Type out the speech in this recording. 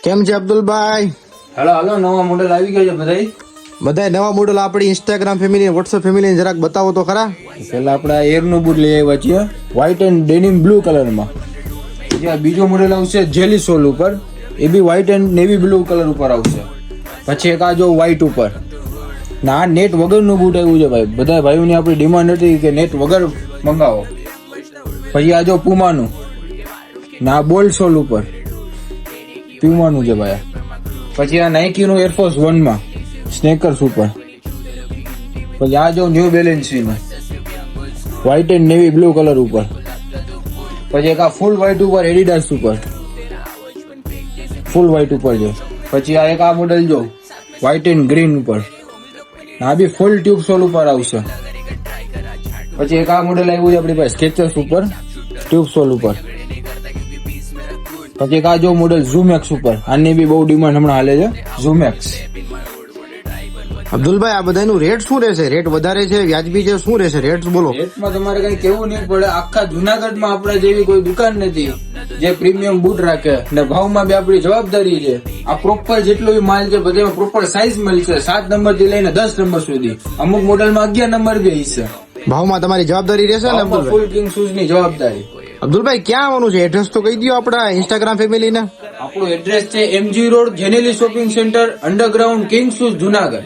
કેમ છે અબ્દુલભાઈ? હાલો નવા મોડેલ આવી ગયા છે બધા નવા મોડેલ આપણી ઇન્સ્ટાગ્રામ ફેમિલી, વોટ્સઅપ ફેમિલી જરાક બતાવો તો ખરા. પેલા આપણે એર નું બૂટ લઈ આવ્યા છીએ વ્હાઇટ એન્ડ ડેનિમ બ્લુ કલરમાં. જે આ બીજો મોડેલ આવશે જેલી સોલ ઉપર, એ બી white and navy blue colour ઉપર આવશે. પછી એક આ જો વ્હાઇટ ઉપર ના આ નેટ વગરનું બૂટ આવ્યું છે ભાઈ. બધા ભાઈઓની આપણી ડિમાન્ડ હતી કે નેટ વગર મંગાવો. પછી આ જો પુમાનું ના બોલ્ડ સોલ ઉપર પ્યુમાનું છે ભાઈ. પછી આ નાઇકી નું એરફોર્સ 1 માં સ્નેકર્સ ઉપર. પછી આ જો ન્યુ બેલેન્સ નું white and navy blue colour ઉપર. પછી એક આ ફૂલ વ્હાઇટ ઉપર એડિડાસ ઉપર, ફૂલ વ્હાઇટ ઉપર જો. પછી આ એક આ મોડેલ જો વ્હાઇટ એન્ડ ગ્રીન ઉપર, આ બી ફૂલ ટ્યુબ સોલ ઉપર આવશે. પછી એક આ મોડેલ આવ્યું છે આપણી પાસે સ્કેચર્સ ઉપર ટ્યુબ સોલ ઉપર. પછી એક આ જો મોડેલ ઝૂમેક્સ ઉપર, આની બી બહુ ડિમાન્ડ હમણાં હાલે છે ઝૂમેક્સ. અબ્દુલભાઈ આ બધાનું રેટ શું રહેશે? રેટ વધારે છે, વ્યાજબી છે, શું રહેશે રેટ બોલો? રેટમાં તમારે કઈ કેવું નહીં પડે. આખા જુનાગઢમાં આપણા જેવી કોઈ દુકાન નથી જે પ્રીમિયમ બૂટ રાખે ને ભાવમાં બી આપણી જવાબદારી છે. આ પ્રોપર જેટલો બી માલ છે બધામાં પ્રોપર સાઈઝ મળશે, 7 નંબર થી લઈને 10 નંબર સુધી. અમુક મોડેલમાં 11 નંબર બી હશે. ભાવમાં તમારી જવાબદારી રહેશે ને અબ્દુલભાઈ? ફૂલ કિંગ શૂઝ ની જવાબદારી. અબ્દુલભાઈ ક્યાં આવવાનું છે? એડ્રેસ તો કહી દો આપણા ઇન્સ્ટાગ્રામ ફેમિલી ને. આપણું એડ્રેસ છે MG રોડ જેનેલી shopping centre, underground King Shoes Junagadh.